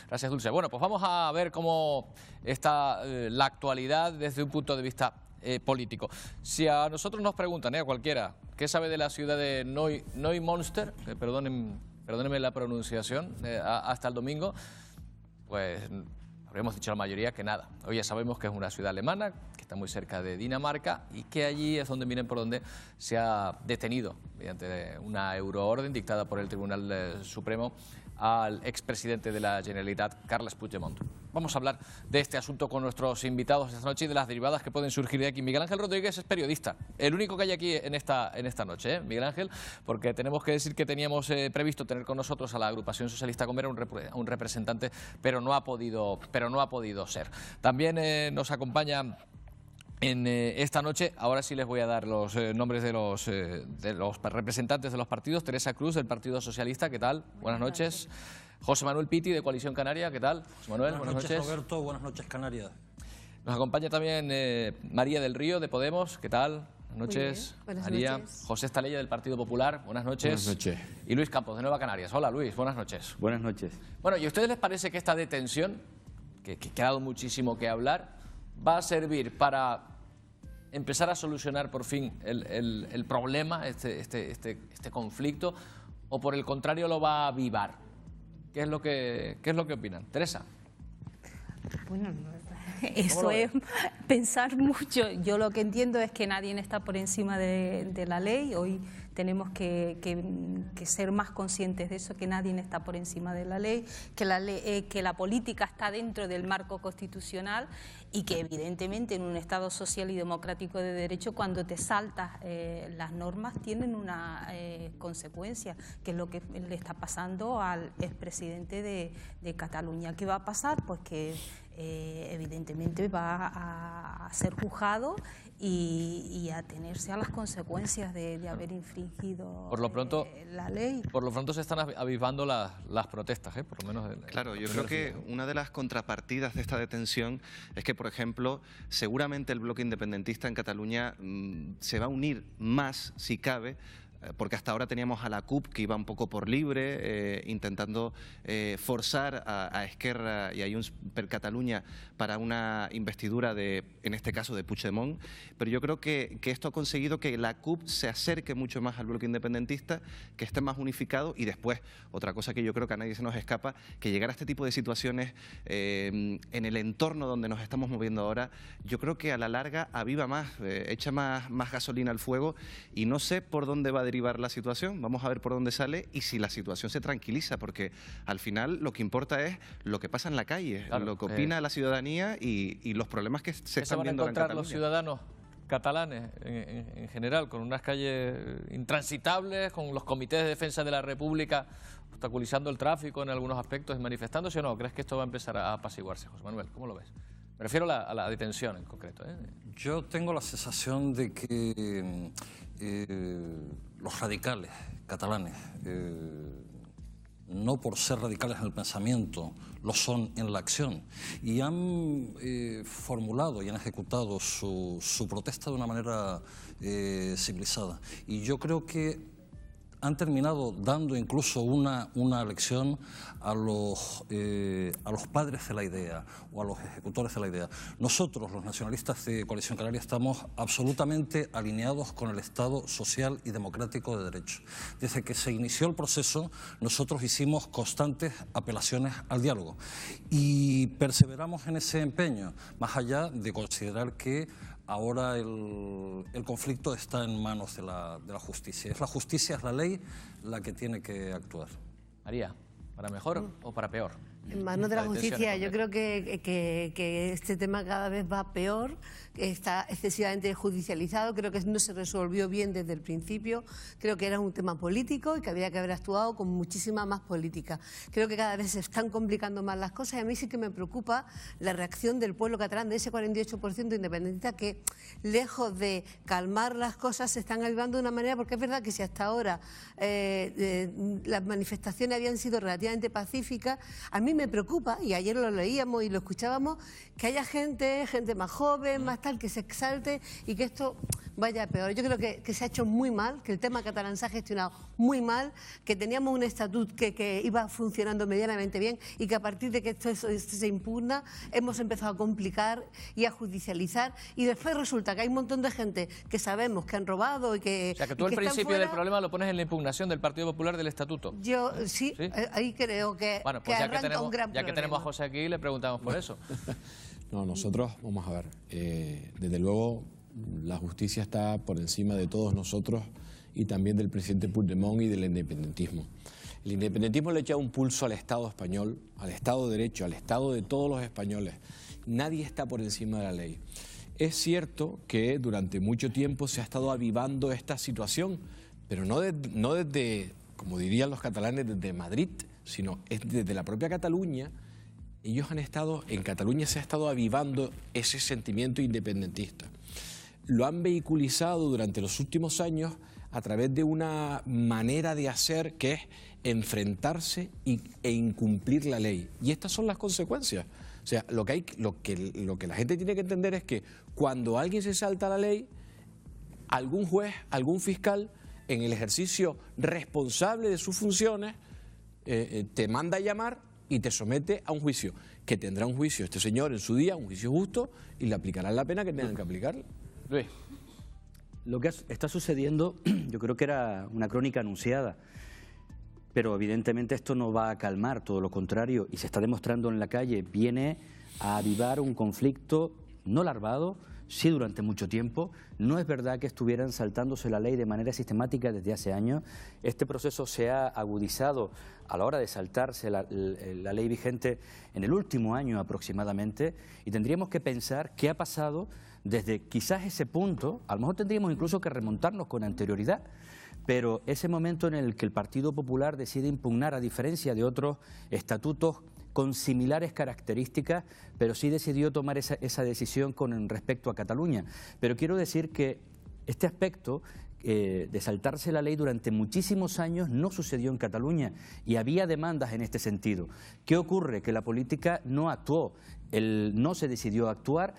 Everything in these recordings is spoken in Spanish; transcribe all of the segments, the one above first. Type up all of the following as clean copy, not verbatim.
Gracias, Dulce. Bueno, pues vamos a ver cómo está la actualidad desde un punto de vista político. Si a nosotros nos preguntan, a cualquiera, ¿qué sabe de la ciudad de Neumünster? Perdónenme la pronunciación, hasta el domingo, pues habríamos dicho la mayoría que nada. Hoy ya sabemos que es una ciudad alemana, que está muy cerca de Dinamarca y que allí es donde, miren por donde, se ha detenido mediante una euroorden dictada por el Tribunal Supremo al expresidente de la Generalitat, Carles Puigdemont. Vamos a hablar de este asunto con nuestros invitados esta noche y de las derivadas que pueden surgir de aquí. Miguel Ángel Rodríguez es periodista, el único que hay aquí en esta noche, Miguel Ángel, porque tenemos que decir que teníamos previsto tener con nosotros a la agrupación socialista Gomera un representante, pero no ha podido ser. También nos acompaña en esta noche, ahora sí les voy a dar los nombres de los representantes de los partidos. Teresa Cruz, del Partido Socialista, ¿qué tal? Buenas noches. José Manuel Piti, de Coalición Canaria, ¿qué tal? José Manuel, buenas noches. Roberto, buenas noches, Canarias. Nos acompaña también María del Río, de Podemos, ¿qué tal? Buenas noches. Buenas María. noches. José Estalella, del Partido Popular, buenas noches. Buenas noches. Y Luis Campos, de Nueva Canarias. Hola, Luis, buenas noches. Buenas noches. Bueno, ¿y a ustedes les parece que esta detención, que ha dado muchísimo que hablar, va a servir para empezar a solucionar por fin el problema, este conflicto, o por el contrario lo va a avivar? ¿Qué es lo que opinan? Teresa. Bueno, eso es pensar mucho. Yo lo que entiendo es que nadie está por encima de la ley. Hoy tenemos que ser más conscientes de eso, que nadie está por encima de la ley, que la política está dentro del marco constitucional y que evidentemente en un Estado social y democrático de derecho, cuando te saltas las normas, tienen una consecuencia, que es lo que le está pasando al expresidente de Cataluña. ¿Qué va a pasar? Pues que evidentemente va a ser juzgado y a tenerse a las consecuencias de haber infringido la ley. Por lo pronto se están avivando las protestas, por lo menos. Claro, yo creo que una de las contrapartidas de esta detención es que, por ejemplo, seguramente el bloque independentista en Cataluña se va a unir más, si cabe, porque hasta ahora teníamos a la CUP que iba un poco por libre, intentando forzar a Esquerra y a Junts per Catalunya para una investidura en este caso de Puigdemont, pero yo creo que esto ha conseguido que la CUP se acerque mucho más al bloque independentista, que esté más unificado, y después, otra cosa que yo creo que a nadie se nos escapa, que llegar a este tipo de situaciones en el entorno donde nos estamos moviendo ahora, yo creo que a la larga aviva más, echa más gasolina al fuego, y no sé por dónde va a derivar la situación. Vamos a ver por dónde sale y si la situación se tranquiliza, porque al final lo que importa es lo que pasa en la calle, claro, lo que opina la ciudadanía y los problemas que se están viendo en Cataluña. ¿Qué se van a encontrar los ciudadanos catalanes en general, con unas calles intransitables, con los comités de defensa de la República obstaculizando el tráfico en algunos aspectos y manifestándose, o no? ¿Crees que esto va a empezar a apaciguarse, José Manuel? ¿Cómo lo ves? Me refiero a la detención en concreto. Yo tengo la sensación de que los radicales catalanes, no por ser radicales en el pensamiento, lo son en la acción, y han formulado y han ejecutado su protesta de una manera civilizada. Y yo creo que han terminado dando incluso una lección a los padres de la idea o a los ejecutores de la idea. Nosotros, los nacionalistas de Coalición Canaria, estamos absolutamente alineados con el Estado social y democrático de derecho. Desde que se inició el proceso, nosotros hicimos constantes apelaciones al diálogo y perseveramos en ese empeño, más allá de considerar que ahora el conflicto está en manos de la justicia. Es la justicia, es la ley la que tiene que actuar. María, ¿para mejor o para peor? En manos de la justicia. Yo creo que este tema cada vez va peor, está excesivamente judicializado, creo que no se resolvió bien desde el principio, creo que era un tema político y que había que haber actuado con muchísima más política. Creo que cada vez se están complicando más las cosas y a mí sí que me preocupa la reacción del pueblo catalán, de ese 48% independentista que, lejos de calmar las cosas, se están avivando de una manera, porque es verdad que si hasta ahora las manifestaciones habían sido relativamente pacíficas, a mí me preocupa, y ayer lo leíamos y lo escuchábamos, que haya gente más joven, más tal, que se exalte y que esto vaya peor. Yo creo que se ha hecho muy mal, que el tema catalán se ha gestionado muy mal, que teníamos un estatut que iba funcionando medianamente bien y que a partir de que esto se impugna hemos empezado a complicar y a judicializar, y después resulta que hay un montón de gente que sabemos que han robado y que... O sea, que tú el principio del problema lo pones en la impugnación del Partido Popular del Estatuto. Yo sí, ahí creo que, bueno, pues ya que tenemos a José aquí, le preguntamos por eso. No, nosotros, vamos a ver, desde luego la justicia está por encima de todos nosotros y también del presidente Puigdemont y del independentismo. El independentismo le echa un pulso al Estado español, al Estado de Derecho, al Estado de todos los españoles. Nadie está por encima de la ley. Es cierto que durante mucho tiempo se ha estado avivando esta situación, pero no desde, como dirían los catalanes, desde Madrid, sino desde la propia Cataluña. Ellos han estado, en Cataluña se ha estado avivando ese sentimiento independentista. Lo han vehiculizado durante los últimos años a través de una manera de hacer que es enfrentarse e incumplir la ley. Y estas son las consecuencias. O sea, lo que la gente tiene que entender es que cuando alguien se salta la ley, algún juez, algún fiscal, en el ejercicio responsable de sus funciones, te manda a llamar y te somete a un juicio, que tendrá un juicio este señor en su día, un juicio justo, y le aplicarán la pena que tengan que aplicarle. Luis. Lo que está sucediendo, yo creo que era una crónica anunciada, pero evidentemente esto no va a calmar, todo lo contrario, y se está demostrando en la calle, viene a avivar un conflicto no larvado, sí durante mucho tiempo. No es verdad que estuvieran saltándose la ley de manera sistemática desde hace años. Este proceso se ha agudizado a la hora de saltarse la ley vigente en el último año aproximadamente, y tendríamos que pensar qué ha pasado desde quizás ese punto. A lo mejor tendríamos incluso que remontarnos con anterioridad, pero ese momento en el que el Partido Popular decide impugnar, a diferencia de otros estatutos con similares características, pero sí decidió tomar esa decisión con respecto a Cataluña. Pero quiero decir que este aspecto de saltarse la ley durante muchísimos años no sucedió en Cataluña, y había demandas en este sentido. ¿Qué ocurre? Que la política no actuó, no se decidió actuar,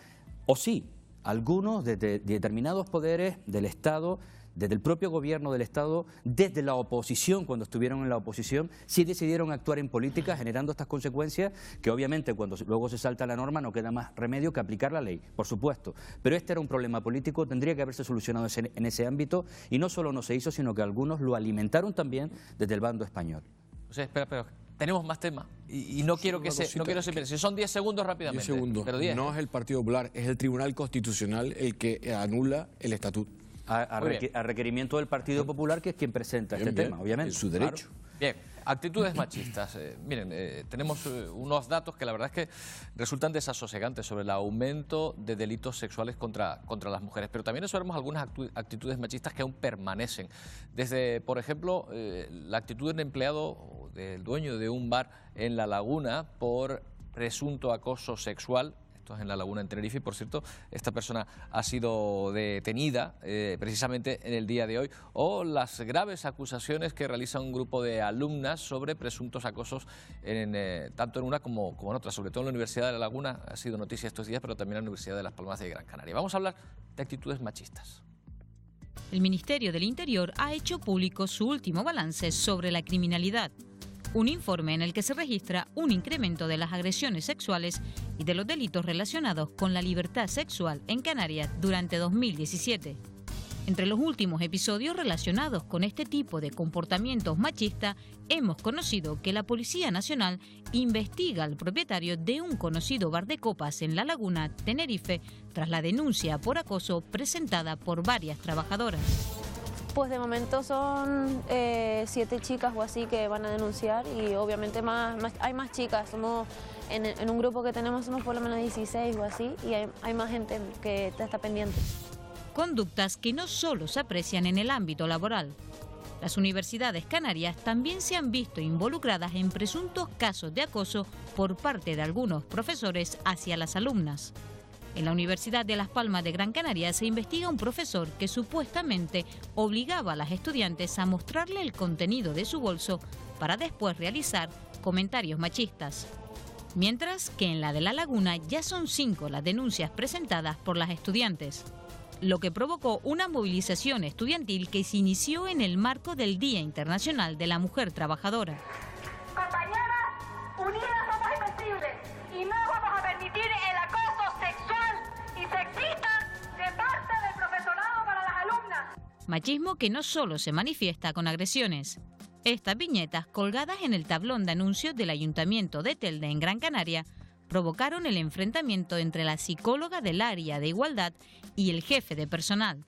o sí, algunos de determinados poderes del Estado, desde el propio gobierno del Estado, desde la oposición, cuando estuvieron en la oposición, sí decidieron actuar en política, generando estas consecuencias que obviamente cuando luego se salta la norma no queda más remedio que aplicar la ley, por supuesto. Pero este era un problema político, tendría que haberse solucionado en ese ámbito, y no solo no se hizo, sino que algunos lo alimentaron también desde el bando español. O sea, espera, tenemos más temas y no quiero que se pierda. Si son 10 segundos rápidamente. 10 segundos. Pero 10. No es el Partido Popular, es el Tribunal Constitucional el que anula el estatuto. A requerimiento del Partido Popular, que es quien presenta este tema, obviamente. En su derecho. Claro. Bien, actitudes machistas. Miren, tenemos unos datos que la verdad es que resultan desasosegantes sobre el aumento de delitos sexuales contra las mujeres, pero también observamos algunas actitudes machistas que aún permanecen. Desde, por ejemplo, la actitud del empleado, del dueño de un bar en La Laguna por presunto acoso sexual. Esto es en La Laguna, en Tenerife, y por cierto, esta persona ha sido detenida precisamente en el día de hoy. O las graves acusaciones que realiza un grupo de alumnas sobre presuntos acosos, tanto en una como en otra, sobre todo en la Universidad de La Laguna, ha sido noticia estos días, pero también en la Universidad de Las Palmas de Gran Canaria. Vamos a hablar de actitudes machistas. El Ministerio del Interior ha hecho público su último balance sobre la criminalidad. Un informe en el que se registra un incremento de las agresiones sexuales y de los delitos relacionados con la libertad sexual en Canarias durante 2017. Entre los últimos episodios relacionados con este tipo de comportamientos machistas, hemos conocido que la Policía Nacional investiga al propietario de un conocido bar de copas en La Laguna, Tenerife, tras la denuncia por acoso presentada por varias trabajadoras. Pues de momento son 7 chicas o así que van a denunciar, y obviamente hay más chicas. Somos en un grupo que tenemos somos por lo menos 16 o así, y hay más gente que está pendiente. Conductas que no solo se aprecian en el ámbito laboral. Las universidades canarias también se han visto involucradas en presuntos casos de acoso por parte de algunos profesores hacia las alumnas. En la Universidad de Las Palmas de Gran Canaria se investiga un profesor que supuestamente obligaba a las estudiantes a mostrarle el contenido de su bolso para después realizar comentarios machistas. Mientras que en la de La Laguna ya son 5 las denuncias presentadas por las estudiantes. lo que provocó una movilización estudiantil que se inició en el marco del Día Internacional de la Mujer Trabajadora. Compañeras, unidas somos invencibles y no vamos a permitir el acoso sexual y sexista de parte del profesorado para las alumnas. Machismo que no solo se manifiesta con agresiones. Estas viñetas, colgadas en el tablón de anuncios del Ayuntamiento de Telde en Gran Canaria, provocaron el enfrentamiento entre la psicóloga del área de igualdad y el jefe de personal.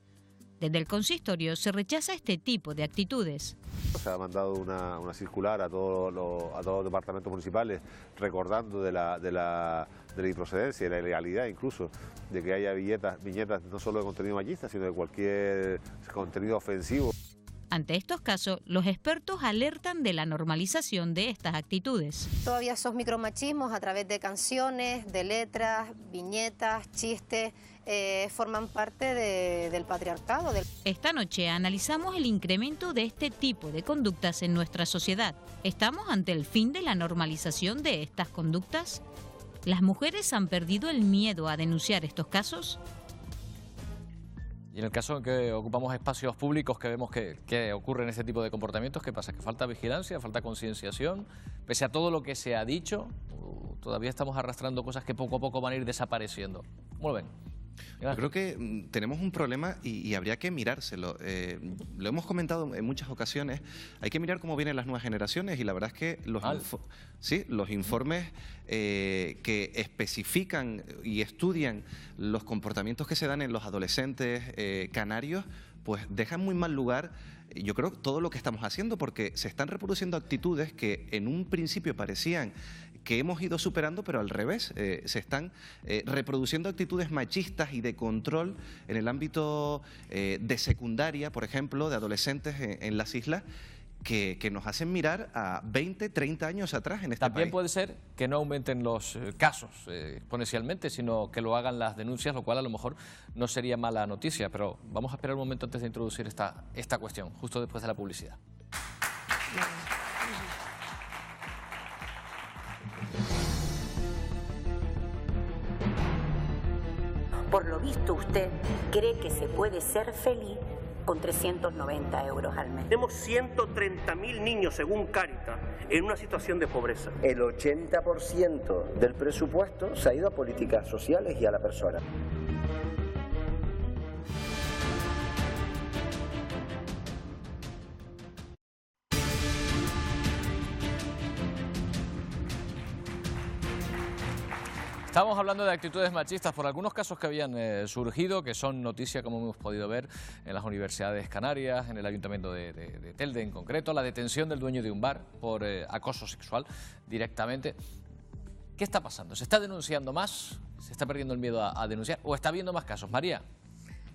Desde el consistorio se rechaza este tipo de actitudes. Se ha mandado una circular a todos los departamentos municipales recordando de la improcedencia y la ilegalidad incluso de que haya viñetas no solo de contenido machista, sino de cualquier contenido ofensivo. Ante estos casos, los expertos alertan de la normalización de estas actitudes. Todavía esos micromachismos a través de canciones, de letras, viñetas, chistes, forman parte del patriarcado. Esta noche analizamos el incremento de este tipo de conductas en nuestra sociedad. ¿Estamos ante el fin de la normalización de estas conductas? ¿Las mujeres han perdido el miedo a denunciar estos casos? Y en el caso en que ocupamos espacios públicos que vemos que ocurren este tipo de comportamientos, ¿qué pasa? ¿Que falta vigilancia, falta concienciación? Pese a todo lo que se ha dicho, todavía estamos arrastrando cosas que poco a poco van a ir desapareciendo. ¿Cómo lo ven? Yo creo que tenemos un problema y habría que mirárselo. Lo hemos comentado en muchas ocasiones. Hay que mirar cómo vienen las nuevas generaciones y la verdad es que los informes que especifican y estudian los comportamientos que se dan en los adolescentes canarios, pues dejan muy mal lugar, yo creo, todo lo que estamos haciendo, porque se están reproduciendo actitudes que en un principio parecían que hemos ido superando, pero al revés, se están reproduciendo actitudes machistas y de control en el ámbito de secundaria, por ejemplo, de adolescentes en las islas, que nos hacen mirar a 20, 30 años atrás en este país. También puede ser que no aumenten los casos exponencialmente, sino que lo hagan las denuncias, lo cual a lo mejor no sería mala noticia, pero vamos a esperar un momento antes de introducir esta cuestión, justo después de la publicidad. Por lo visto, usted cree que se puede ser feliz con 390 euros al mes. Tenemos 130.000 niños, según Cáritas, en una situación de pobreza. El 80% del presupuesto se ha ido a políticas sociales y a la persona. Estamos hablando de actitudes machistas por algunos casos que habían surgido, que son noticia, como hemos podido ver, en las universidades canarias, en el ayuntamiento de Telde en concreto, la detención del dueño de un bar por acoso sexual directamente. ¿Qué está pasando? ¿Se está denunciando más? ¿Se está perdiendo el miedo a denunciar? ¿O está habiendo más casos? María.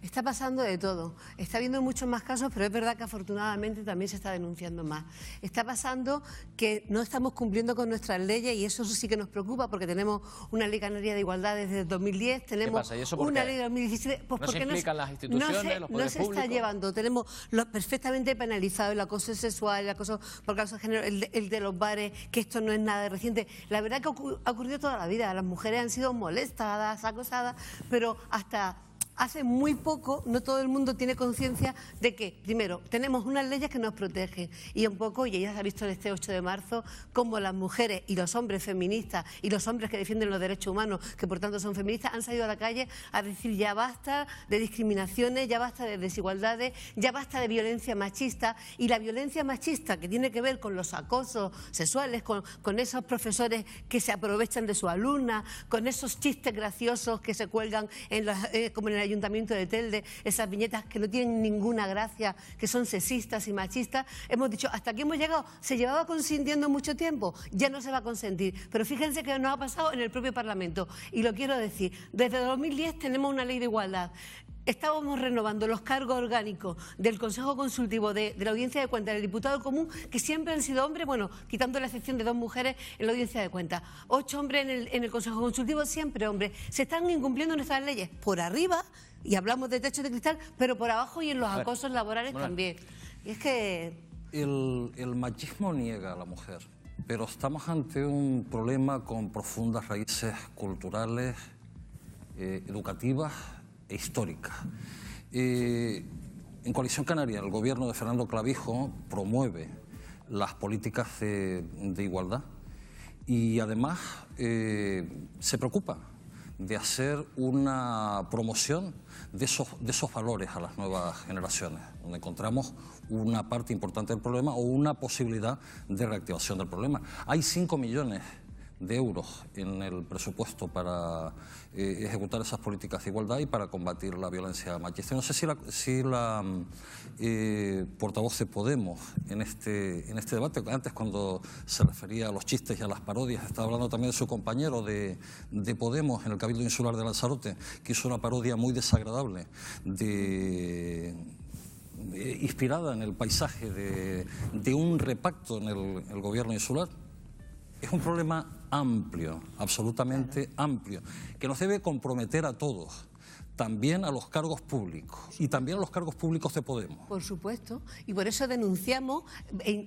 Está pasando de todo. Está habiendo muchos más casos, pero es verdad que afortunadamente también se está denunciando más. Está pasando que no estamos cumpliendo con nuestras leyes y eso sí que nos preocupa porque tenemos una ley canaria de igualdad desde el 2010, tenemos una ley de 2017... Pues ¿no se implican las instituciones, los poderes públicos? No se está llevando. Tenemos perfectamente penalizado el acoso sexual, el acoso por causa de género, el de los bares, que esto no es nada reciente. La verdad que ha ocurrido toda la vida. Las mujeres han sido molestadas, acosadas, pero hasta hace muy poco no todo el mundo tiene conciencia de que, primero, tenemos unas leyes que nos protegen y un poco, y ya se ha visto en este 8 de marzo, como las mujeres y los hombres feministas y los hombres que defienden los derechos humanos, que por tanto son feministas, han salido a la calle a decir ya basta de discriminaciones, ya basta de desigualdades, ya basta de violencia machista, y la violencia machista que tiene que ver con los acosos sexuales, con esos profesores que se aprovechan de su alumna, con esos chistes graciosos que se cuelgan como en el Ayuntamiento de Telde, esas viñetas que no tienen ninguna gracia, que son sexistas y machistas. Hemos dicho, hasta aquí hemos llegado. Se llevaba consintiendo mucho tiempo, ya no se va a consentir. Pero fíjense que nos ha pasado en el propio Parlamento. Y lo quiero decir, desde 2010 tenemos una ley de igualdad. Estábamos renovando los cargos orgánicos del Consejo Consultivo de la Audiencia de Cuentas, del Diputado Común, que siempre han sido hombres, bueno, quitando la excepción de 2 mujeres en la Audiencia de Cuentas. 8 hombres en el Consejo Consultivo, siempre hombres. Se están incumpliendo nuestras leyes por arriba, y hablamos de techo de cristal, pero por abajo y en los acosos laborales también. Y es que... El machismo niega a la mujer, pero estamos ante un problema con profundas raíces culturales, educativas e histórica. En Coalición Canaria, el gobierno de Fernando Clavijo promueve las políticas de igualdad y además se preocupa de hacer una promoción de esos valores a las nuevas generaciones, donde encontramos una parte importante del problema o una posibilidad de reactivación del problema. Hay 5 millones de euros en el presupuesto para ejecutar esas políticas de igualdad y para combatir la violencia machista. No sé si la portavoz de Podemos en este debate, antes cuando se refería a los chistes y a las parodias, estaba hablando también de su compañero de Podemos en el Cabildo Insular de Lanzarote, que hizo una parodia muy desagradable inspirada en el paisaje de un repacto en el gobierno insular. Es un problema amplio, absolutamente amplio, que nos debe comprometer a todos, también a los cargos públicos y también a los cargos públicos de Podemos. Por supuesto, y por eso denunciamos,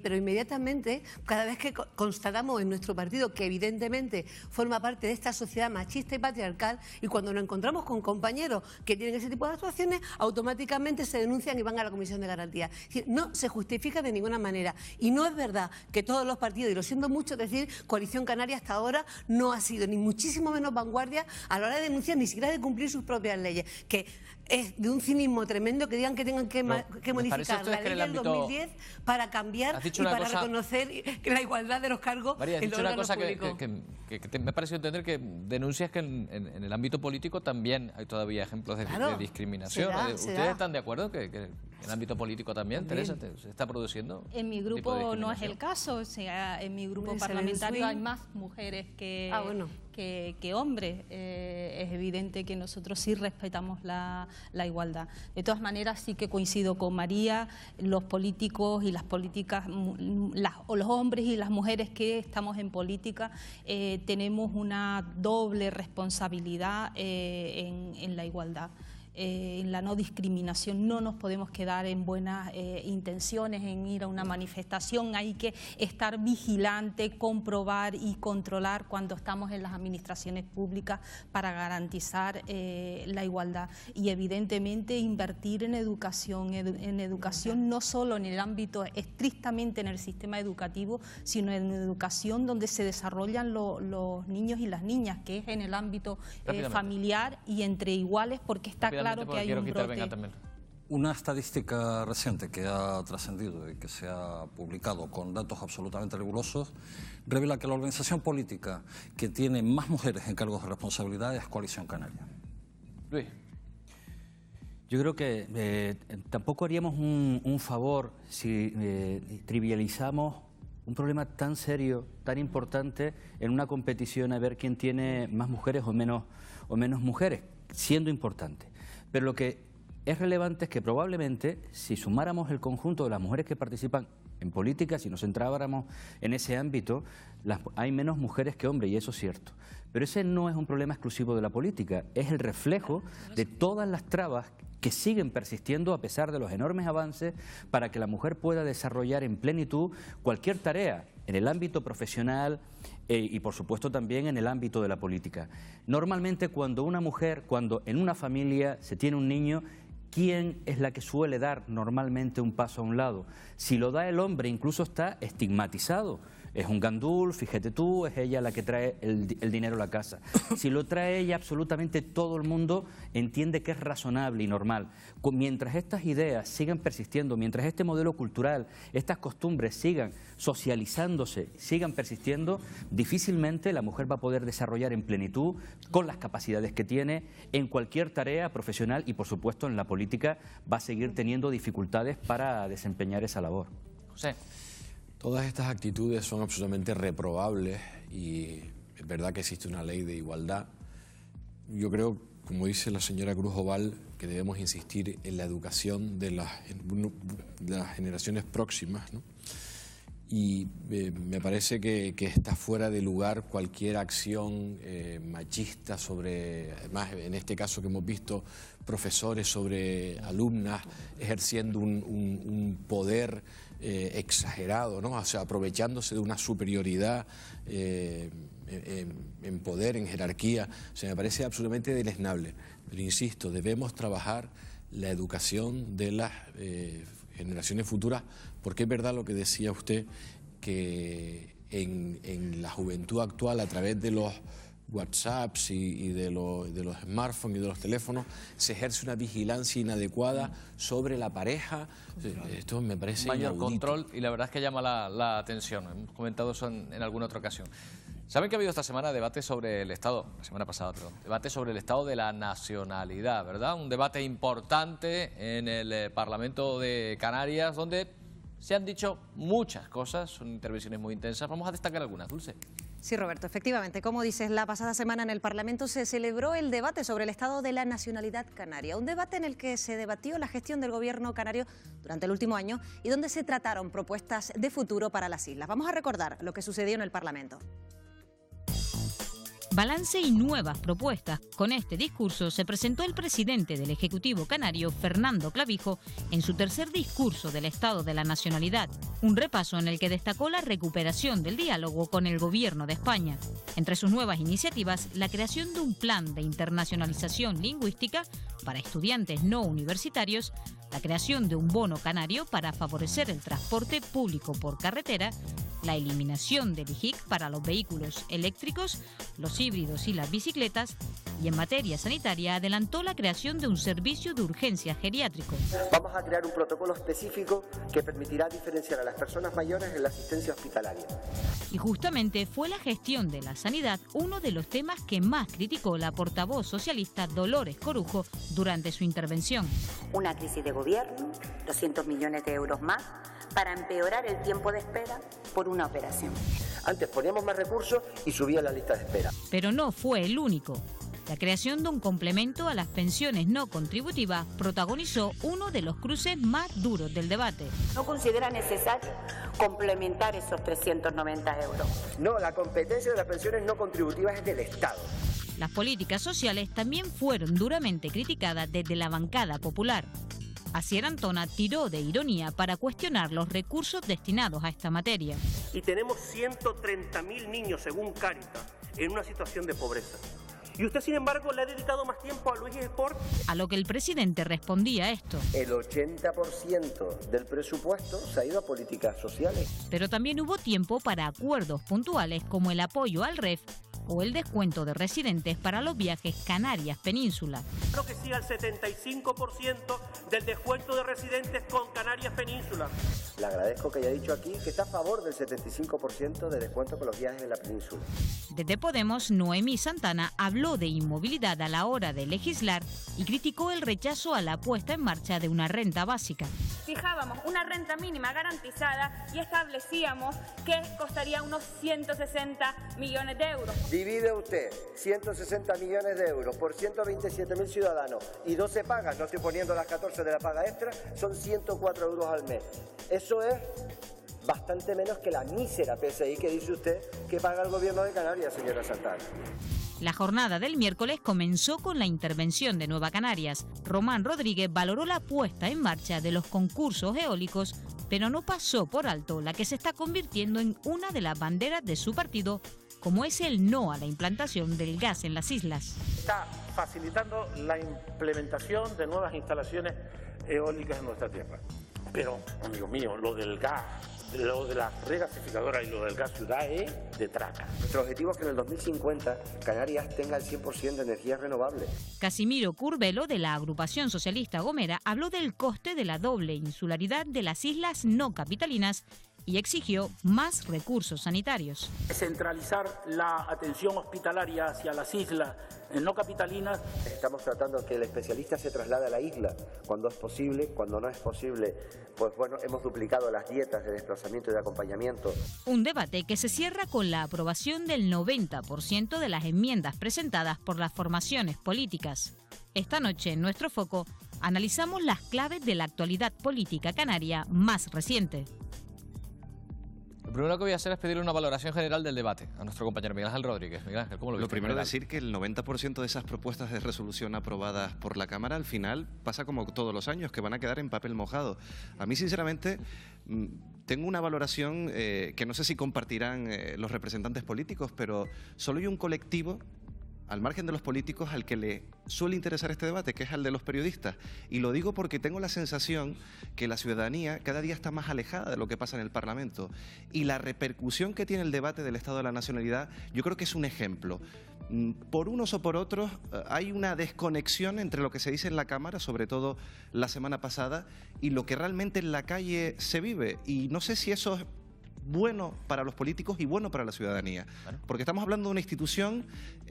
pero inmediatamente, cada vez que constatamos en nuestro partido que evidentemente forma parte de esta sociedad machista y patriarcal, y cuando nos encontramos con compañeros que tienen ese tipo de actuaciones, automáticamente se denuncian y van a la Comisión de Garantía. Es decir, no se justifica de ninguna manera. Y no es verdad que todos los partidos, y lo siento mucho decir, Coalición Canaria hasta ahora no ha sido ni muchísimo menos vanguardia a la hora de denunciar, ni siquiera de cumplir sus propias leyes, que es de un cinismo tremendo que digan que tengan que modificar la ley del 2010 para cambiar y para reconocer la igualdad de los cargos. María, has dicho una cosa que me ha parecido entender, que denuncias que en el ámbito político también hay todavía ejemplos de discriminación. ¿Ustedes están de acuerdo que en el ámbito político también, Teresa, se está produciendo? En mi grupo no es el caso, o sea, en mi grupo parlamentario hay más mujeres que hombres. Es evidente que nosotros sí respetamos la igualdad. De todas maneras, sí que coincido con María, los políticos y las políticas, o los hombres y las mujeres que estamos en política, tenemos una doble responsabilidad en la igualdad. En la no discriminación. No nos podemos quedar en buenas intenciones, en ir a una manifestación. Hay que estar vigilante, comprobar y controlar cuando estamos en las administraciones públicas para garantizar la igualdad. Y evidentemente invertir en educación no solo en el ámbito estrictamente en el sistema educativo, sino en educación donde se desarrollan los niños y las niñas, que es en el ámbito familiar y entre iguales, porque está claro que hay un brote. Una estadística reciente que ha trascendido y que se ha publicado con datos absolutamente rigurosos revela que la organización política que tiene más mujeres en cargos de responsabilidad es Coalición Canaria. Luis. Yo creo que tampoco haríamos un favor si trivializamos un problema tan serio, tan importante en una competición a ver quién tiene más mujeres o menos mujeres, siendo importante. Pero lo que es relevante es que probablemente si sumáramos el conjunto de las mujeres que participan en política, si nos centráramos en ese ámbito, hay menos mujeres que hombres, y eso es cierto. Pero ese no es un problema exclusivo de la política, es el reflejo de todas las trabas que siguen persistiendo a pesar de los enormes avances para que la mujer pueda desarrollar en plenitud cualquier tarea en el ámbito profesional y por supuesto también en el ámbito de la política. Normalmente cuando en una familia se tiene un niño, ¿quién es la que suele dar normalmente un paso a un lado? Si lo da el hombre, incluso está estigmatizado. Es un gandul, fíjate tú, es ella la que trae el dinero a la casa. Si lo trae ella, absolutamente todo el mundo entiende que es razonable y normal. Mientras estas ideas sigan persistiendo, mientras este modelo cultural, estas costumbres sigan socializándose, sigan persistiendo, difícilmente la mujer va a poder desarrollar en plenitud, con las capacidades que tiene, en cualquier tarea profesional y, por supuesto, en la política va a seguir teniendo dificultades para desempeñar esa labor. José. Todas estas actitudes son absolutamente reprobables y es verdad que existe una ley de igualdad. Yo creo, como dice la señora Cruz Oval, que debemos insistir en la educación de las generaciones próximas, ¿no? Y me parece que está fuera de lugar cualquier acción machista sobre, además en este caso que hemos visto, profesores sobre alumnas ejerciendo un poder exagerado, ¿no? O sea, aprovechándose de una superioridad en poder, en jerarquía. O sea, me parece absolutamente deleznable. Pero insisto, debemos trabajar la educación de las generaciones futuras, porque es verdad lo que decía usted, que en la juventud actual, a través de los WhatsApps y de los smartphones y de los teléfonos, se ejerce una vigilancia inadecuada sobre la pareja. Esto me parece mayor inaudito. control, y la verdad es que llama la atención. Hemos comentado eso en alguna otra ocasión. ¿Saben que ha habido esta semana debate sobre el Estado? La semana pasada, perdón. Debate sobre el Estado de la nacionalidad, ¿verdad? Un debate importante en el Parlamento de Canarias, donde se han dicho muchas cosas, son intervenciones muy intensas. Vamos a destacar algunas, Dulce. Sí, Roberto, efectivamente. Como dices, la pasada semana en el Parlamento se celebró el debate sobre el estado de la nacionalidad canaria. Un debate en el que se debatió la gestión del gobierno canario durante el último año y donde se trataron propuestas de futuro para las islas. Vamos a recordar lo que sucedió en el Parlamento. Balance y nuevas propuestas. Con este discurso se presentó el presidente del Ejecutivo canario, Fernando Clavijo, en su tercer discurso del Estado de la Nacionalidad, un repaso en el que destacó la recuperación del diálogo con el Gobierno de España. Entre sus nuevas iniciativas, la creación de un plan de internacionalización lingüística para estudiantes no universitarios, la creación de un bono canario para favorecer el transporte público por carretera, la eliminación del IJIC para los vehículos eléctricos, los híbridos y las bicicletas, y en materia sanitaria adelantó la creación de un servicio de urgencia geriátrico. Vamos a crear un protocolo específico que permitirá diferenciar a las personas mayores en la asistencia hospitalaria. Y justamente fue la gestión de la sanidad uno de los temas que más criticó la portavoz socialista Dolores Corujo durante su intervención. Una crisis de gobierno, 200 millones de euros más, para empeorar el tiempo de espera por una operación. Antes poníamos más recursos y subía la lista de espera. Pero no fue el único. La creación de un complemento a las pensiones no contributivas protagonizó uno de los cruces más duros del debate. ¿No considera necesario complementar esos 390 euros? No, la competencia de las pensiones no contributivas es del Estado. Las políticas sociales también fueron duramente criticadas desde la bancada popular. Asier Antona tiró de ironía para cuestionar los recursos destinados a esta materia. Y tenemos 130.000 niños, según Cáritas, en una situación de pobreza. Y usted, sin embargo, le ha dedicado más tiempo a Luis Sport. A lo que el presidente respondía esto. El 80% del presupuesto se ha ido a políticas sociales. Pero también hubo tiempo para acuerdos puntuales como el apoyo al REF o el descuento de residentes para los viajes Canarias-Península. Creo que sí al 75% del descuento de residentes con Canarias-Península. Le agradezco que haya dicho aquí que está a favor del 75% de descuento con los viajes en la península. Desde Podemos, Noemí Santana habló de inmovilidad a la hora de legislar y criticó el rechazo a la puesta en marcha de una renta básica. Fijábamos una renta mínima garantizada y establecíamos que costaría unos 160 millones de euros. Divide usted 160 millones de euros por 127.000 ciudadanos y 12 pagas, no estoy poniendo las 14 de la paga extra, son 104 euros al mes. Eso es bastante menos que la mísera PSI que dice usted que paga el gobierno de Canarias, señora Santana. La jornada del miércoles comenzó con la intervención de Nueva Canarias. Román Rodríguez valoró la puesta en marcha de los concursos eólicos, pero no pasó por alto la que se está convirtiendo en una de las banderas de su partido, como es el no a la implantación del gas en las islas. Está facilitando la implementación de nuevas instalaciones eólicas en nuestra tierra. Pero, amigo mío, lo del gas, lo de las regasificadoras y lo del gas ciudad es de traca. Nuestro objetivo es que en el 2050 Canarias tenga el 100% de energías renovables. Casimiro Curvelo, de la agrupación socialista Gomera, habló del coste de la doble insularidad de las islas no capitalinas y exigió más recursos sanitarios. Centralizar la atención hospitalaria hacia las islas no capitalinas. Estamos tratando que el especialista se traslade a la isla cuando es posible, cuando no es posible, pues bueno, hemos duplicado las dietas de desplazamiento y de acompañamiento. Un debate que se cierra con la aprobación del 90% de las enmiendas presentadas por las formaciones políticas. Esta noche, en Nuestro Foco, analizamos las claves de la actualidad política canaria más reciente. Lo primero que voy a hacer es pedirle una valoración general del debate a nuestro compañero Miguel Ángel Rodríguez. Miguel Ángel, ¿cómo lo viste? Lo primero es decir que el 90% de esas propuestas de resolución aprobadas por la Cámara al final pasa como todos los años, que van a quedar en papel mojado. A mí, sinceramente, tengo una valoración que no sé si compartirán los representantes políticos, pero solo hay un colectivo al margen de los políticos, al que le suele interesar este debate, que es al de los periodistas. Y lo digo porque tengo la sensación que la ciudadanía cada día está más alejada de lo que pasa en el Parlamento. Y la repercusión que tiene el debate del Estado de la Nacionalidad, yo creo que es un ejemplo. Por unos o por otros, hay una desconexión entre lo que se dice en la Cámara, sobre todo la semana pasada, y lo que realmente en la calle se vive. Y no sé si eso es bueno para los políticos y bueno para la ciudadanía. Porque estamos hablando de una institución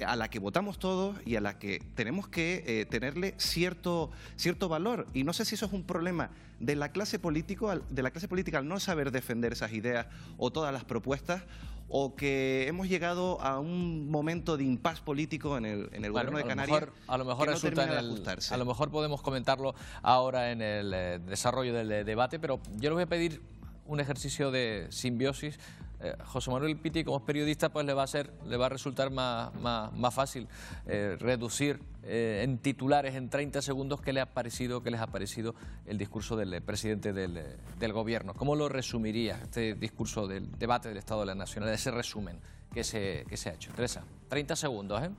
a la que votamos todos y a la que tenemos que tenerle cierto valor. Y no sé si eso es un problema de la clase política al no saber defender esas ideas o todas las propuestas, o que hemos llegado a un momento de impasse político en el gobierno de Canarias. A lo mejor resulta a lo mejor podemos comentarlo ahora en el desarrollo del debate, pero yo les voy a pedir un ejercicio de simbiosis. José Manuel Piti, como es periodista, pues le va a resultar más fácil reducir en titulares en 30 segundos qué les ha parecido el discurso del presidente del gobierno. ¿Cómo lo resumiría este discurso del debate del Estado de la Nacionalidad, ese resumen que se ha hecho? Teresa, 30 segundos, ¿eh?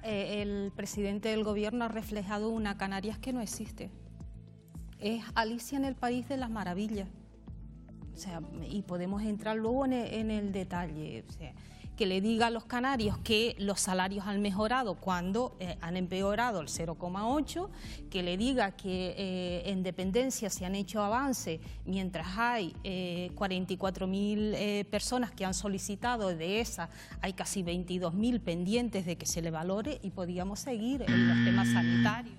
El presidente del gobierno ha reflejado una Canarias que no existe. Es Alicia en el País de las Maravillas. O sea, y podemos entrar luego en el detalle. O sea, que le diga a los canarios que los salarios han mejorado cuando han empeorado el 0,8, que le diga que en dependencia se han hecho avances mientras hay 44.000 personas que han solicitado, de esas hay casi 22.000 pendientes de que se le valore, y podíamos seguir en los temas sanitarios.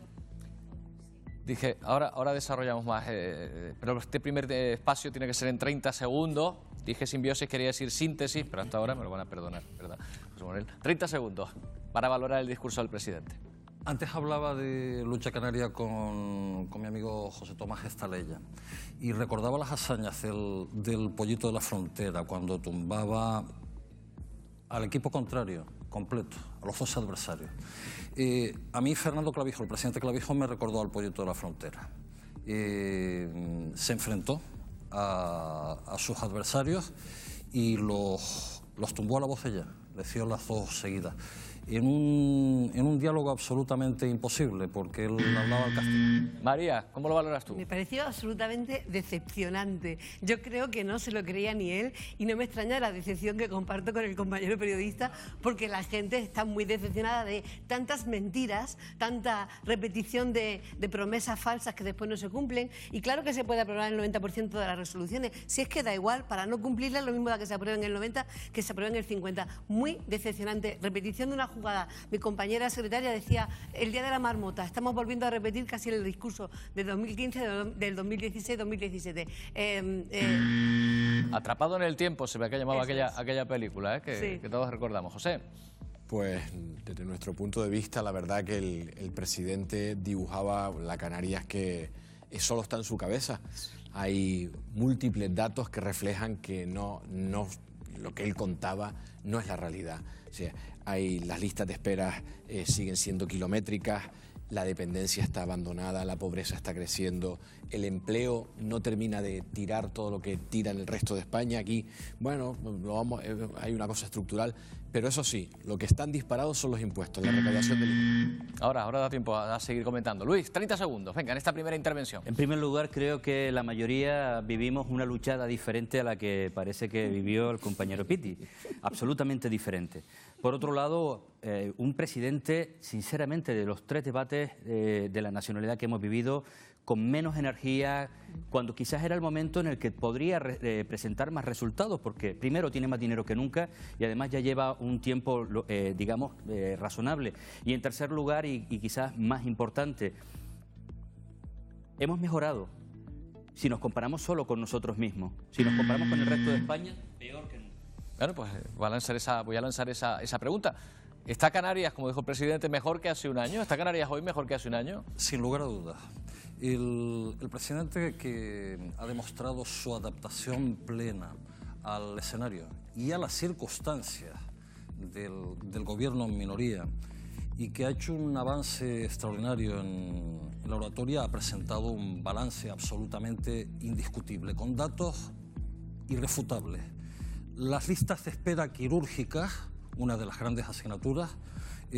Dije, ahora desarrollamos más, pero este primer espacio tiene que ser en 30 segundos. Dije simbiosis, quería decir síntesis, pero hasta ahora me lo van a perdonar, ¿verdad, José Manuel? 30 segundos para valorar el discurso del presidente. Antes hablaba de lucha canaria con mi amigo José Tomás Estaleya y recordaba las hazañas del Pollito de la Frontera cuando tumbaba al equipo contrario completo, a los dos adversarios. A mí Fernando Clavijo, el presidente Clavijo, me recordó al Pollito de la Frontera. Se enfrentó a sus adversarios y los tumbó a la bocella, les dio las dos seguidas. En un diálogo absolutamente imposible, porque él hablaba al castellano. María, ¿cómo lo valoras tú? Me pareció absolutamente decepcionante. Yo creo que no se lo creía ni él, y no me extraña la decepción que comparto con el compañero periodista, porque la gente está muy decepcionada de tantas mentiras, tanta repetición de promesas falsas que después no se cumplen. Y claro que se puede aprobar el 90% de las resoluciones, si es que da igual, para no cumplirlas lo mismo da que se aprueben el 90% que se aprueben el 50%. Muy decepcionante. Repetición de una jugada. Mi compañera secretaria decía, el día de la marmota, estamos volviendo a repetir casi el discurso de 2015, del 2016-2017. Atrapado en el tiempo, se ve que llamaba aquella película, que todos recordamos. José. Pues desde nuestro punto de vista, la verdad que el presidente dibujaba la Canarias que solo está en su cabeza. Hay múltiples datos que reflejan que no lo que él contaba no es la realidad. O sea, las listas de espera siguen siendo kilométricas, la dependencia está abandonada, la pobreza está creciendo, el empleo no termina de tirar todo lo que tira en el resto de España. Aquí, bueno, hay una cosa estructural, pero eso sí, lo que están disparados son los impuestos, la recaudación del... Ahora da tiempo a seguir comentando. Luis, 30 segundos, venga, en esta primera intervención. En primer lugar, creo que la mayoría vivimos una luchada diferente a la que parece que vivió el compañero Piti, absolutamente diferente. Por otro lado, un presidente, sinceramente, de los 3 debates de la nacionalidad que hemos vivido, con menos energía, cuando quizás era el momento en el que podría presentar más resultados, porque primero tiene más dinero que nunca y además ya lleva un tiempo, digamos, razonable. Y en tercer lugar, y quizás más importante, hemos mejorado. Si nos comparamos solo con nosotros mismos, si nos comparamos con el resto de España, peor que nunca. Bueno, pues voy a lanzar esa pregunta. ¿Está Canarias, como dijo el presidente, mejor que hace un año? ¿Está Canarias hoy mejor que hace un año? Sin lugar a dudas. El presidente, que ha demostrado su adaptación plena al escenario y a las circunstancias del gobierno en minoría, y que ha hecho un avance extraordinario en la oratoria, ha presentado un balance absolutamente indiscutible, con datos irrefutables. Las listas de espera quirúrgicas, una de las grandes asignaturas,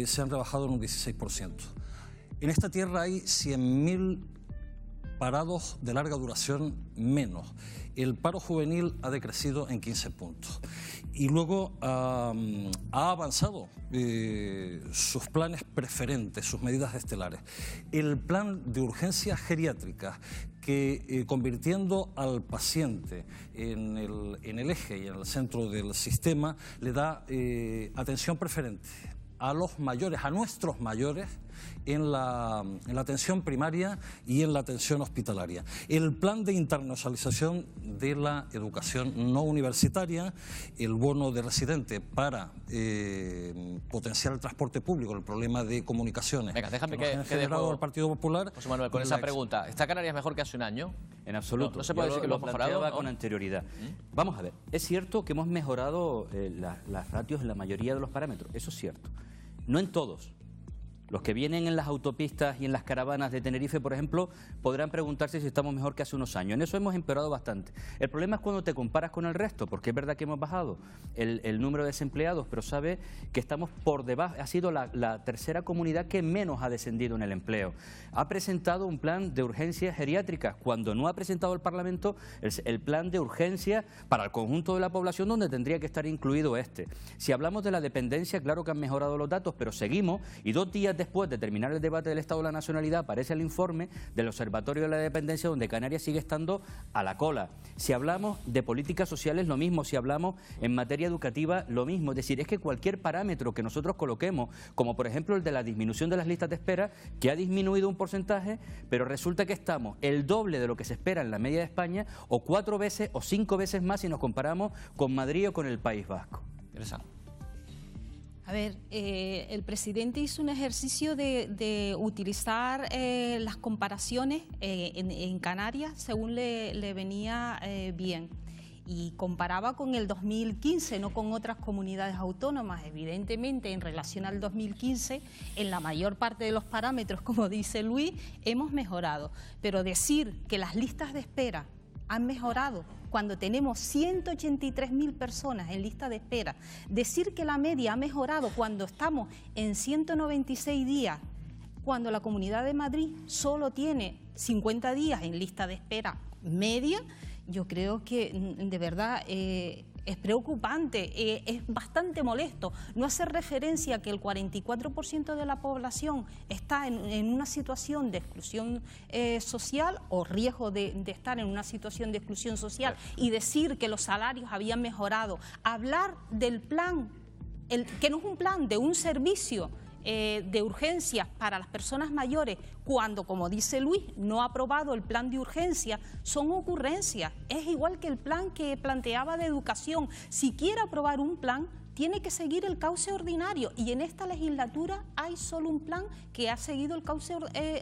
se han rebajado en un 16%. En esta tierra hay 100.000 parados de larga duración menos. El paro juvenil ha decrecido en 15 puntos. Y luego ha avanzado sus planes preferentes, sus medidas estelares. El plan de urgencias geriátricas, que convirtiendo al paciente en el eje y en el centro del sistema, le da atención preferente a los mayores, a nuestros mayores, en la atención primaria y en la atención hospitalaria. El plan de internacionalización de la educación no universitaria, el bono de residente para potenciar el transporte público, el problema de comunicaciones. Venga, déjame que generado al Partido Popular. José Manuel, con esa pregunta, ¿está Canarias mejor que hace un año? En absoluto. No se puede decir que lo hemos mejorado, ¿no? Con anterioridad. Vamos a ver, es cierto que hemos mejorado las ratios en la mayoría de los parámetros, eso es cierto. No en todos. Los que vienen en las autopistas y en las caravanas de Tenerife, por ejemplo, podrán preguntarse si estamos mejor que hace unos años. En eso hemos empeorado bastante. El problema es cuando te comparas con el resto, porque es verdad que hemos bajado el número de desempleados, pero sabe que estamos por debajo. Ha sido la tercera comunidad que menos ha descendido en el empleo. Ha presentado un plan de urgencias geriátricas, cuando no ha presentado el Parlamento el plan de urgencias para el conjunto de la población, donde tendría que estar incluido este. Si hablamos de la dependencia, claro que han mejorado los datos, pero seguimos, y 2 días después de terminar el debate del Estado de la Nacionalidad aparece el informe del Observatorio de la Dependencia, donde Canarias sigue estando a la cola. Si hablamos de políticas sociales, lo mismo. Si hablamos en materia educativa, lo mismo. Es decir, es que cualquier parámetro que nosotros coloquemos, como por ejemplo el de la disminución de las listas de espera, que ha disminuido un porcentaje, pero resulta que estamos el doble de lo que se espera en la media de España, o 4 veces o 5 veces más si nos comparamos con Madrid o con el País Vasco. Interesante. A ver, el presidente hizo un ejercicio de utilizar las comparaciones en Canarias según le venía bien. Y comparaba con el 2015, no con otras comunidades autónomas. Evidentemente, en relación al 2015, en la mayor parte de los parámetros, como dice Luis, hemos mejorado. Pero decir que las listas de espera han mejorado cuando tenemos 183.000 personas en lista de espera, decir que la media ha mejorado cuando estamos en 196 días, cuando la Comunidad de Madrid solo tiene 50 días en lista de espera media, yo creo que de verdad es preocupante, es bastante molesto. No hacer referencia a que el 44% de la población está en una situación de exclusión social o riesgo de estar en una situación de exclusión social, y decir que los salarios habían mejorado. Hablar del plan, que no es un plan, de un servicio de urgencias para las personas mayores, cuando, como dice Luis, no ha aprobado el plan de urgencia, son ocurrencias. Es igual que el plan que planteaba de educación. Si quiere aprobar un plan, tiene que seguir el cauce ordinario, y en esta legislatura hay solo un plan que ha seguido el cauce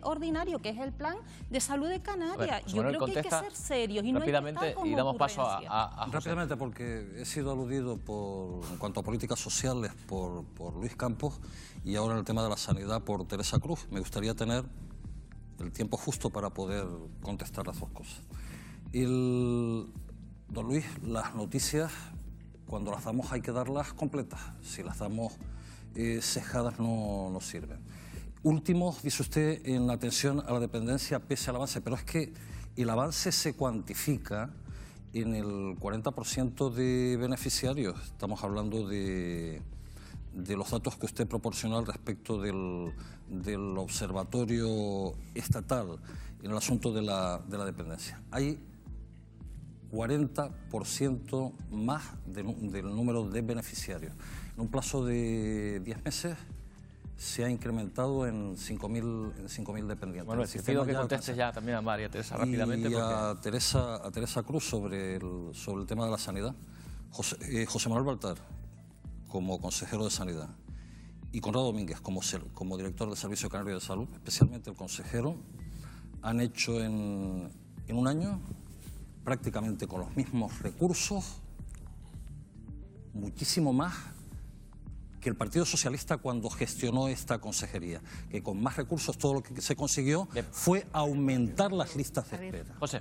ordinario, que es el plan de salud de Canarias. Yo creo que hay que ser serios y no hay que estar con y damos paso a José. Rápidamente, porque he sido aludido en cuanto a políticas sociales por Luis Campos, y ahora en el tema de la sanidad por Teresa Cruz. Me gustaría tener el tiempo justo para poder contestar las dos cosas. Don Luis, las noticias, cuando las damos hay que darlas completas. Si las damos cejadas no sirven. Último, dice usted, en la atención a la dependencia pese al avance, pero es que el avance se cuantifica en el 40% de beneficiarios. Estamos hablando de los datos que usted proporcionó al respecto del observatorio estatal en el asunto de la dependencia. Hay 40% más del número de beneficiarios. En un plazo de 10 meses se ha incrementado en 5.000 dependientes. Bueno, te pido que contestes ya también a María Teresa rápidamente. Y a Teresa Cruz sobre el tema de la sanidad. José Manuel Baltar, como consejero de Sanidad, y Conrado Domínguez, como director del Servicio Canario de Salud, especialmente el consejero, han hecho en un año, prácticamente con los mismos recursos, muchísimo más que el Partido Socialista cuando gestionó esta consejería, que con más recursos todo lo que se consiguió fue aumentar las listas de espera. José.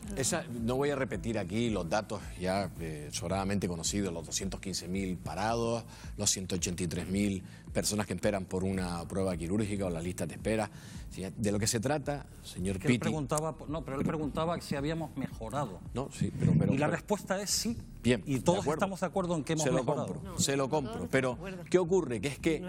No voy a repetir aquí los datos ya sobradamente conocidos, los 215.000 parados, los 183.000 personas que esperan por una prueba quirúrgica o las listas de espera. ¿Sí? De lo que se trata, señor Que Pitti... él preguntaba si habíamos mejorado. No, sí, y la respuesta es sí. Bien, y todos estamos de acuerdo en que hemos mejorado. Se lo compro, pero ¿qué ocurre? Que es que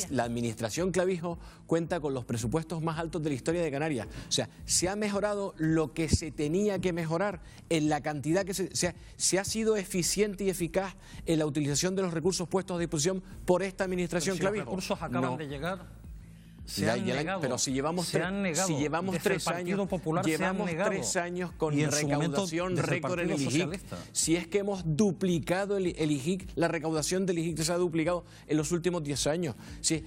la administración Clavijo cuenta con los presupuestos más altos de la historia de Canarias. O sea, se ha mejorado lo que se tenía que mejorar en la cantidad que se ha sido eficiente y eficaz en la utilización de los recursos puestos a disposición por esta administración Clavijo. Los recursos acaban de llegar. Pero si llevamos 3 años, llevamos 3 años con recaudación récord en el IGIC. Si es que hemos duplicado el IGIC, la recaudación del IGIC se ha duplicado en los últimos 10 años. Sí.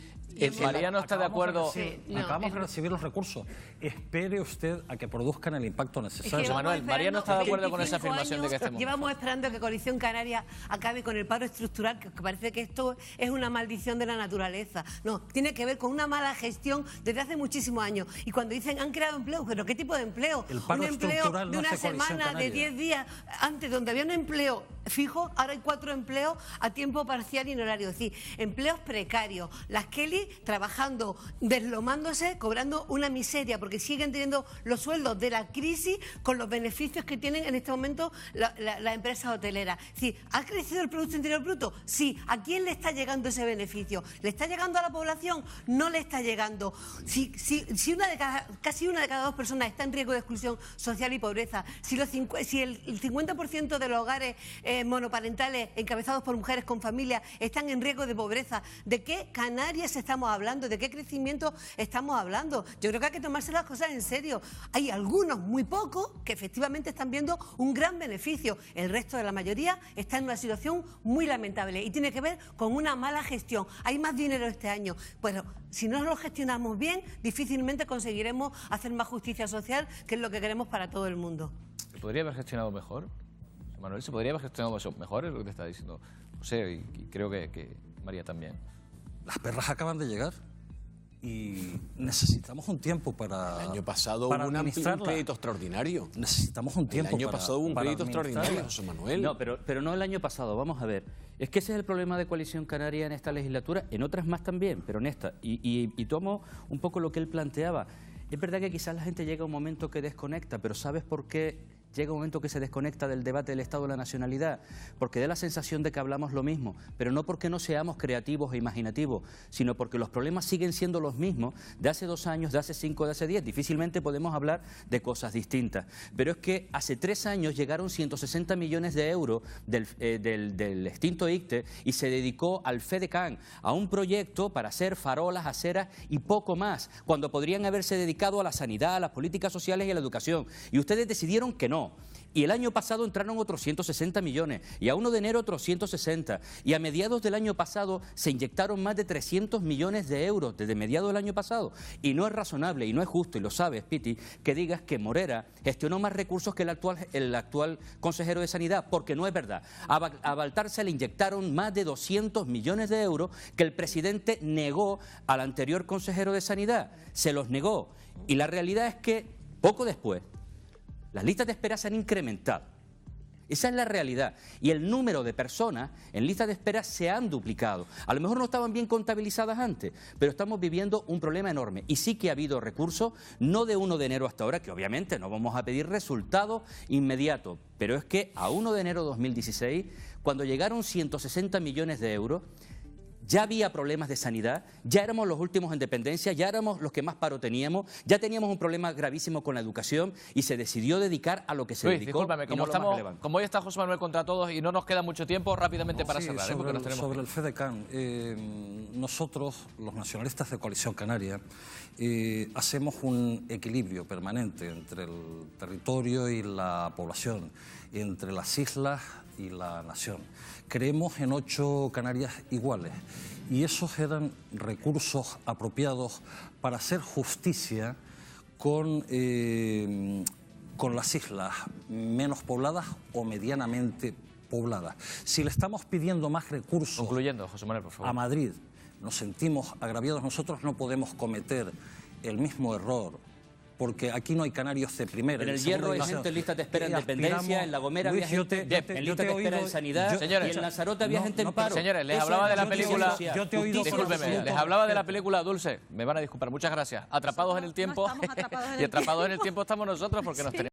Mariano está de acuerdo. Acabamos de recibir los recursos. Espere usted a que produzcan el impacto necesario. Manuel, Mariano está de acuerdo con esa afirmación de que estemos. Llevamos esperando que Coalición Canaria acabe con el paro estructural, que parece que esto es una maldición de la naturaleza. No, tiene que ver con una mala gestión desde hace muchísimos años. Y cuando dicen han creado empleo, ¿pero qué tipo de empleo? Un empleo de una semana, de 10 días. Antes, donde había un empleo fijo, ahora hay 4 empleos a tiempo parcial y en horario. Es decir, empleos precarios. Las Kelly trabajando, deslomándose, cobrando una miseria, porque siguen teniendo los sueldos de la crisis con los beneficios que tienen en este momento la empresa hotelera. Es decir, ¿ha crecido el Producto Interior Bruto? Sí. ¿A quién le está llegando ese beneficio? ¿Le está llegando a la población? No le está llegando. Si casi una de cada 2 personas está en riesgo de exclusión social y pobreza, si el 50% de los hogares monoparentales encabezados por mujeres con familia están en riesgo de pobreza, ¿de qué Canarias estamos hablando? ¿De qué crecimiento estamos hablando? Yo creo que hay que tomarse las cosas en serio. Hay algunos, muy pocos, que efectivamente están viendo un gran beneficio. El resto de la mayoría está en una situación muy lamentable y tiene que ver con una mala gestión. Hay más dinero este año. Bueno, si no lo gestionamos bien, difícilmente conseguiremos hacer más justicia social, que es lo que queremos para todo el mundo. ¿Se podría haber gestionado mejor? Manuel, ¿se podría haber gestionado mejor? Es lo que te está diciendo José, y creo que María también. Las perras acaban de llegar y necesitamos un tiempo para El año pasado hubo un crédito extraordinario. Necesitamos un tiempo. El año pasado hubo un crédito extraordinario, José Manuel. No, pero no el año pasado. Vamos a ver. Es que ese es el problema de Coalición Canaria en esta legislatura, en otras más también, pero en esta. Y tomo un poco lo que él planteaba. Es verdad que quizás la gente llega a un momento que desconecta, pero ¿sabes por qué llega un momento que se desconecta del debate del Estado de la nacionalidad? Porque da la sensación de que hablamos lo mismo, pero no porque no seamos creativos e imaginativos, sino porque los problemas siguen siendo los mismos de hace 2 años, de hace 5, de hace 10. Difícilmente podemos hablar de cosas distintas. Pero es que hace 3 años llegaron 160 millones de euros del extinto ICTE y se dedicó al FEDECAN, a un proyecto para hacer farolas, aceras y poco más, cuando podrían haberse dedicado a la sanidad, a las políticas sociales y a la educación. Y ustedes decidieron que no. Y el año pasado entraron otros 160 millones, y a 1 de enero otros 160, y a mediados del año pasado se inyectaron más de 300 millones de euros desde mediados del año pasado. Y no es razonable y no es justo, y lo sabes, Pitti, que digas que Morera gestionó más recursos que el actual consejero de Sanidad, porque no es verdad. A Baltar se le inyectaron más de 200 millones de euros que el presidente negó al anterior consejero de Sanidad. Se los negó. Y la realidad es que poco después las listas de espera se han incrementado. Esa es la realidad. Y el número de personas en listas de espera se han duplicado. A lo mejor no estaban bien contabilizadas antes, pero estamos viviendo un problema enorme. Y sí que ha habido recursos, no de 1 de enero hasta ahora, que obviamente no vamos a pedir resultados inmediatos, pero es que a 1 de enero de 2016, cuando llegaron 160 millones de euros, ya había problemas de sanidad, ya éramos los últimos en dependencia, ya éramos los que más paro teníamos, ya teníamos un problema gravísimo con la educación y se decidió dedicar a lo que se Luis, dedicó. Discúlpame, como hoy está José Manuel contra todos y no nos queda mucho tiempo, rápidamente para cerrar. Sobre el FEDECAN, nosotros, los nacionalistas de Coalición Canaria, hacemos un equilibrio permanente entre el territorio y la población, entre las islas y la nación. Creemos en 8 Canarias iguales y esos eran recursos apropiados para hacer justicia con las islas menos pobladas o medianamente pobladas. Si le estamos pidiendo más recursos Concluyendo, José Manuel, por favor. a Madrid, nos sentimos agraviados. Nosotros no podemos cometer el mismo error porque aquí no hay canarios de primera. En el de segunda Hierro hay división. gente en listas de espera en Aspiramos- dependencia, en La Gomera había Luis, yo gente te- en yo listas te de he espera oído- en sanidad, Señores, y en Lanzarote había gente en paro. Señores, les Eso hablaba es de la justicia película... social. yo te he oído- Discúlpeme, les hablaba de la película Dulce. Me van a disculpar, muchas gracias. Atrapados en el tiempo. atrapados en el Y atrapados en el tiempo estamos nosotros porque nos tenemos...